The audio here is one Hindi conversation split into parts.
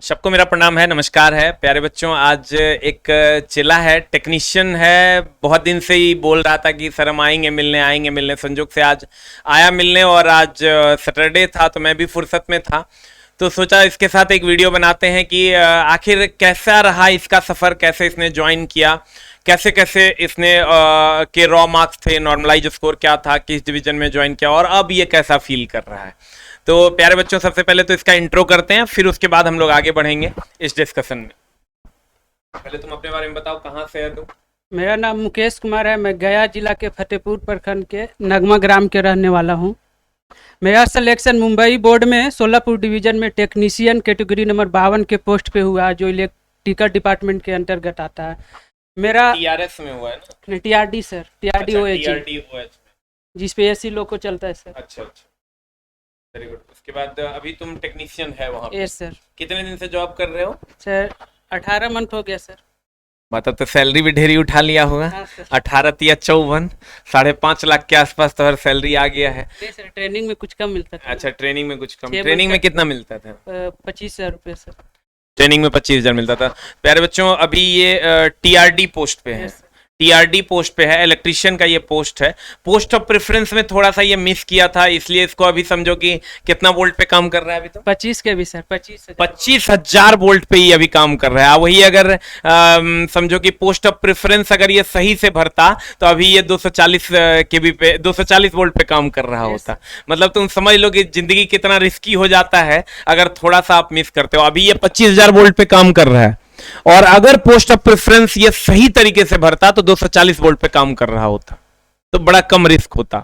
सबको मेरा प्रणाम है, नमस्कार है प्यारे बच्चों। आज एक चेला है, टेक्नीशियन है, बहुत दिन से ही बोल रहा था कि सर हम आएंगे मिलने। संजोग से आज आया मिलने और आज सैटरडे था तो मैं भी फुर्सत में था, तो सोचा इसके साथ एक वीडियो बनाते हैं कि आखिर कैसा रहा इसका सफ़र, कैसे इसने ज्वाइन किया, कैसे कैसे इसने के रॉ मार्क्स थे, नॉर्मलाइज स्कोर क्या था, किस डिवीजन में ज्वाइन किया और अब ये कैसा फील कर रहा है। तो प्यारे बच्चों, सबसे पहले तो इसका इंट्रो करते हैं, फिर उसके बाद हम लोग आगे बढ़ेंगे इस डिस्कशन में। पहले तुम अपने बारे में बताओ, कहाँ से है तुम? मेरा नाम मुकेश कुमार है। मैं गया जिला के फतेहपुर प्रखंड के नगमा ग्राम के रहने वाला हूँ। मेरा सिलेक्शन मुंबई बोर्ड में सोलापुर डिवीजन में टेक्नीशियन कैटेगरी नंबर 52 के पोस्ट पे हुआ, जो इलेक्ट्रिकल डिपार्टमेंट के अंतर्गत आता है। मेरा टीआरएस में हुआ है ना? TRD sir, TRD OH, TRD जिसपे एसी लोग को चलता है सर। अच्छा, वेरी गुड। उसके बाद अभी तुम टेक्नीशियन है वहाँ पे? Yes sir. कितने दिन से जॉब कर रहे हो? सर 18 मंथ हो गया सर। मतलब तो सैलरी भी ढेरी उठा लिया होगा। हाँ सर। 18 या 54, 5.5 लाख के आसपास तो हर सैलरी आ गया है। सर ट्रेनिंग में कुछ कम मिलता था। अच्छा, ट्रेनिंग में कुछ कम। 6 ट्रेनिंग में मंथ का कितना मिलता था? 25,000 रुपये सर। ट्रेनिंग में 25,000 मिलता था। प्यारे बच्चों, अभी ये टीआरडी पोस्ट पे है, यस सर। टीआरडी पोस्ट पे है, इलेक्ट्रिशियन का ये पोस्ट है। पोस्ट ऑफ प्रेफरेंस में थोड़ा सा ये मिस किया था, इसलिए इसको अभी समझो कि कितना वोल्ट पे काम कर रहा है अभी? तो 25 के भी सर, 25,000 वोल्ट पे ही अभी काम कर रहा है। वही अगर समझो कि पोस्ट ऑफ प्रेफरेंस अगर ये सही से भरता तो अभी ये 240 केवी पे, 240 वोल्ट पे काम कर रहा होता। मतलब तुम समझ लो कि जिंदगी कितना रिस्की हो जाता है अगर थोड़ा सा आप मिस करते हो। अभी ये 25,000 वोल्ट पे काम कर रहा है और अगर पोस्ट ऑफ प्रेफरेंस ये सही तरीके से भरता तो 240 वोल्ट पे काम कर रहा होता, तो बड़ा कम रिस्क होता।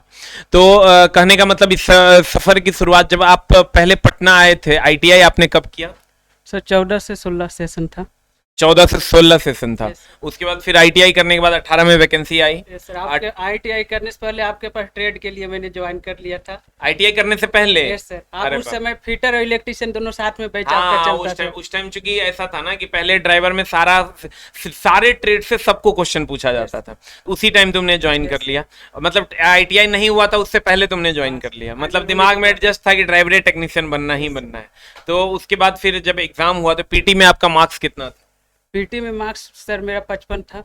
तो कहने का मतलब इस सफर की शुरुआत जब आप पहले पटना आए थे, आईटीआई आपने कब किया? सर 14 से 16 सेशन था। 14 से 16 सेशन था। Yes. उसके बाद फिर आईटीआई करने के बाद 18 में वैकेंसी आई। Yes sir. आपके आईटीआई करने से पहले आपके पास ट्रेड के लिए मैंने ज्वाइन कर लिया था। आईटीआई करने से पहले? Yes sir. आप अरे उस बाप। समय फिटर और इलेक्ट्रिशियन दोनों साथ में बैच हाँ, आपका चलता था। उस टाइम चूंकि ऐसा था ना कि पहले ड्राइवर में सारे ट्रेड से सबको क्वेश्चन पूछा जाता था। उसी टाइम तुमने ज्वाइन कर लिया, मतलब आईटीआई नहीं हुआ था उससे पहले तुमने ज्वाइन कर लिया। मतलब दिमाग में एडजस्ट था कि ड्राइवर टेक्नीशियन बनना ही बनना है। तो उसके बाद फिर जब एग्जाम हुआ तो पीटी में आपका मार्क्स कितना था? पीटी में मार्क्स सर मेरा 55 था।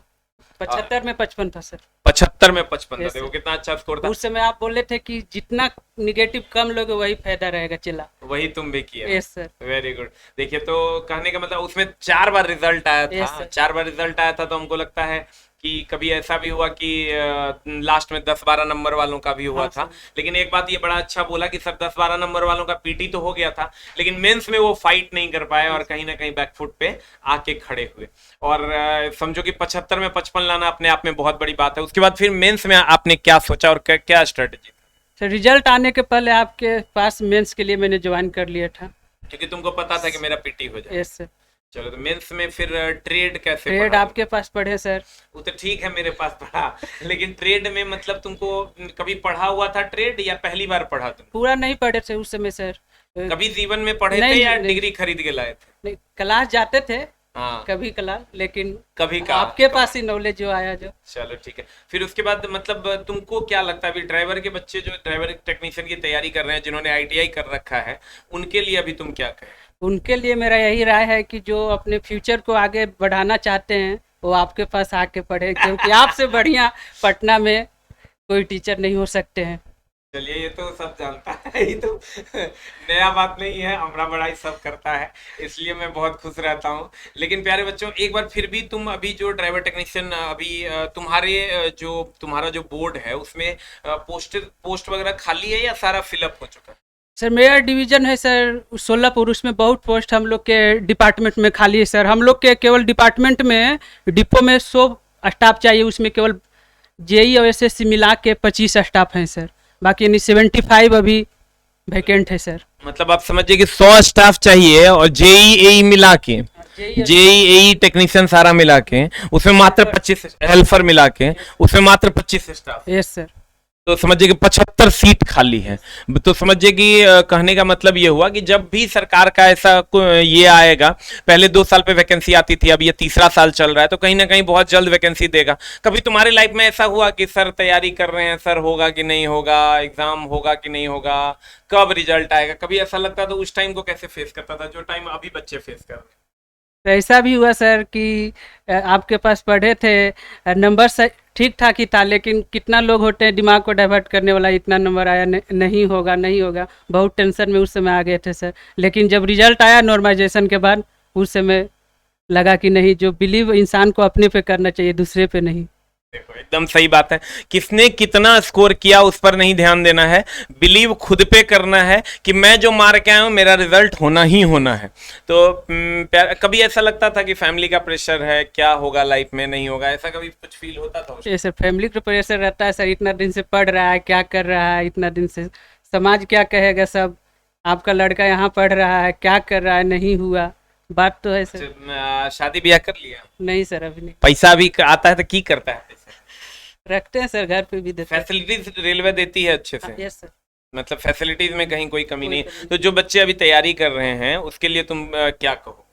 75 में 55 था सर। 75 में 55 Yes, था। देखो कितना अच्छा स्कोर था। उस समय आप बोले थे कि जितना निगेटिव कम लोगे वही फायदा रहेगा चला। वही तुम भी किया। Yes sir. Very good. देखिए, तो कहने का मतलब उसमें 4 बार रिजल्ट आया Yes, था। sir. 4 बार रिजल्ट आया था तो हमको लगता है कि कभी ऐसा भी हुआ कि लास्ट में 10-12 नंबर वालों का भी हुआ हाँ, था। लेकिन एक बात ये बड़ा अच्छा बोला कि सर 10-12 नंबर वालों का पीटी तो हो गया था, लेकिन मेंस में वो फाइट नहीं कर पाए और कहीं ना कहीं बैकफुट पे आके खड़े हुए। और समझो कि 75 में 55 लाना अपने आप में बहुत बड़ी बात है। उसके बाद फिर मेंस में आपने क्या सोचा और क्या स्ट्रेटेजी? सर रिजल्ट आने के पहले आपके पास मेंस के लिए मैंने ज्वाइन कर लिया था, क्योंकि तुमको पता था कि मेरा पीटी हो जाए। Yes sir. चलो, तो मेंस में फिर ट्रेड कैसे ट्रेड पढ़ा? आपके पास पढ़े सर? वो तो ठीक है, मेरे पास पढ़ा, लेकिन ट्रेड में मतलब तुमको कभी पढ़ा हुआ था ट्रेड या पहली बार पढ़ा तुम? पूरा नहीं पढ़े थे उस समय सर। कभी जीवन में पढ़े नहीं, थे या नहीं। डिग्री खरीद के लाए थे? नहीं, क्लास जाते थे हाँ, कभी क्लास, लेकिन कभी का आपके पास ही नॉलेज जो आया जो। चलो ठीक है। फिर उसके बाद मतलब तुमको क्या लगता है अभी ड्राइवर के बच्चे जो ड्राइवर टेक्नीशियन की तैयारी कर रहे हैं, जिन्होंने आईटीआई कर रखा है, उनके लिए अभी तुम क्या कहें? उनके लिए मेरा यही राय है कि जो अपने फ्यूचर को आगे बढ़ाना चाहते हैं वो आपके पास आके पढ़े, क्योंकि आपसे बढ़िया पटना में कोई टीचर नहीं हो सकते हैं। चलिए, ये तो सब जानता है, ये तो नया बात नहीं है, हमारा बड़ाई सब करता है, इसलिए मैं बहुत खुश रहता हूँ। लेकिन प्यारे बच्चों, एक बार फिर भी तुम अभी जो ड्राइवर टेक्नीशियन अभी तुम्हारा जो बोर्ड है उसमें पोस्ट वगैरह खाली है या सारा फिलअप हो चुका है? सर मेरा डिवीजन है सर सोलापुर, उसमें बहुत पोस्ट हम लोग के डिपार्टमेंट में खाली है सर। हम लोग के केवल डिपार्टमेंट में डिपो में 100 स्टाफ चाहिए, उसमें केवल जेई और एसएससी मिला के 25 स्टाफ हैं सर। बाकी यानी 75 अभी वैकेंट है सर। मतलब आप समझिए कि 100 स्टाफ चाहिए और जेई मिला के, जेई टेक्नीशियन सारा मिला के उसमें मात्र 25 हेल्पर मिला के उसमें मात्र 25 स्टाफ। Yes sir. तो समझिए कि 75 सीट खाली है। तो समझिए कि कहने का मतलब ये हुआ कि जब भी सरकार का ऐसा ये आएगा, पहले 2 साल पे वैकेंसी आती थी, अब ये तीसरा साल चल रहा है, तो कहीं ना कहीं बहुत जल्द वैकेंसी देगा। कभी तुम्हारे लाइफ में ऐसा हुआ कि सर तैयारी कर रहे हैं, सर होगा कि नहीं होगा, एग्जाम होगा कि नहीं होगा, कब रिजल्ट आएगा, कभी ऐसा लगता तो उस टाइम को कैसे फेस करता था जो टाइम अभी बच्चे फेस कर रहे हैं? तो ऐसा भी हुआ सर कि आपके पास पढ़े थे, नंबर ठीक ठाक ही था, लेकिन कितना लोग होते हैं दिमाग को डाइवर्ट करने वाला, इतना नंबर आया, नहीं होगा नहीं होगा, बहुत टेंशन में उस समय आ गए थे सर। लेकिन जब रिजल्ट आया नॉर्मलाइजेशन के बाद, उस समय लगा कि नहीं, जो बिलीव इंसान को अपने पे करना चाहिए, दूसरे पे नहीं। देखो एकदम सही बात है, किसने कितना स्कोर किया उस पर नहीं ध्यान देना है, बिलीव खुद पे करना है कि मैं जो मार के आया हूं मेरा रिजल्ट होना ही होना है। तो कभी ऐसा लगता था कि फैमिली का प्रेशर है, क्या होगा लाइफ में, नहीं होगा, ऐसा कभी कुछ फील होता था? ये सर फैमिली का प्रेशर रहता है सर, इतना दिन से पढ़ रहा है, क्या कर रहा है, इतना दिन से समाज क्या कहेगा, सब आपका लड़का यहाँ पढ़ रहा है, क्या कर रहा है, नहीं हुआ, बात तो है सर। शादी ब्याह कर लिया? नहीं सर, अभी नहीं। पैसा भी आता है तो की करता है? रखते हैं सर, घर पे भी देते हैं। फैसिलिटीज रेलवे देती है अच्छे से? Yes sir. मतलब फैसिलिटीज में कहीं कोई कमी नहीं है। तो जो बच्चे अभी तैयारी कर रहे हैं उसके लिए तुम क्या कहो?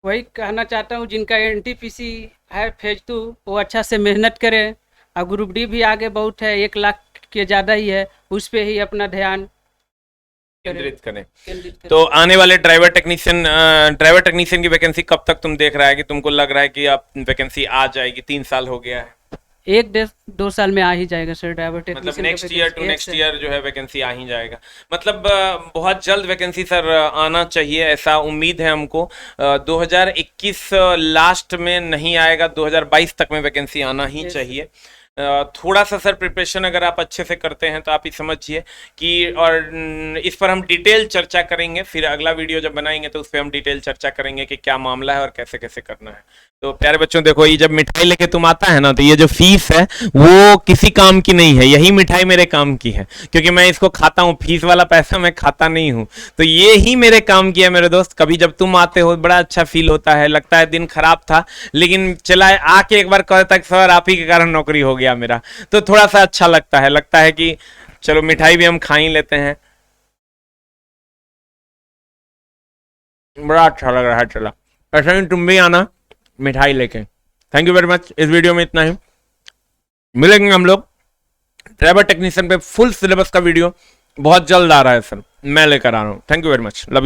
वही कहना चाहता हूँ, जिनका एनटीपीसी है फेज 2, वो अच्छा से मेहनत करें, और ग्रुप डी भी आगे बहुत है, 1 लाख के ज़्यादा ही है, उस पर ही अपना ध्यान केंद्रित करें। तो आने वाले ड्राइवर टेक्नीशियन की वैकेंसी कब तक तुम देख रहा है कि तुमको लग रहा है कि अब वैकेंसी आ जाएगी? 3 साल हो गया है, 1-2 साल में आ ही जाएगा सर ड्राइवर मतलब technician. Next year to next year जो है वैकेंसी आ ही जाएगा। मतलब बहुत जल्द वैकेंसी सर आना चाहिए, ऐसा उम्मीद है हमको। 2021 लास्ट में नहीं आएगा, 2022 तक में वैकेंसी आना ही चाहिए। थोड़ा सा सर प्रिपरेशन अगर आप अच्छे से करते हैं तो आप ये समझिए कि, और इस पर हम डिटेल चर्चा करेंगे, फिर अगला वीडियो जब बनाएंगे तो उस पर हम डिटेल चर्चा करेंगे कि क्या मामला है और कैसे कैसे करना है। तो प्यारे बच्चों देखो, ये जब मिठाई लेके तुम आता है ना, तो ये जो फीस है वो किसी काम की नहीं है, यही मिठाई मेरे काम की है, क्योंकि मैं इसको खाता हूँ, फीस वाला पैसा मैं खाता नहीं हूँ। तो ये ही मेरे काम की है मेरे दोस्त। कभी जब तुम आते हो बड़ा अच्छा फील होता है, लगता है दिन खराब था लेकिन चला आके एक बार कहे तक सर आप ही के कारण नौकरी हो गया मेरा, तो थोड़ा सा अच्छा लगता है कि चलो मिठाई भी हम खा ही लेते हैं। बड़ा अच्छा लग रहा है। चला ऐसा ही तुम भी आना मिठाई लेके। Thank you very much. इस वीडियो में इतना ही, मिलेंगे हम लोग ड्राइवर टेक्नीशियन पे फुल सिलेबस का वीडियो बहुत जल्द आ रहा है सर, मैं लेकर आ रहा हूँ। Thank you very much, love you.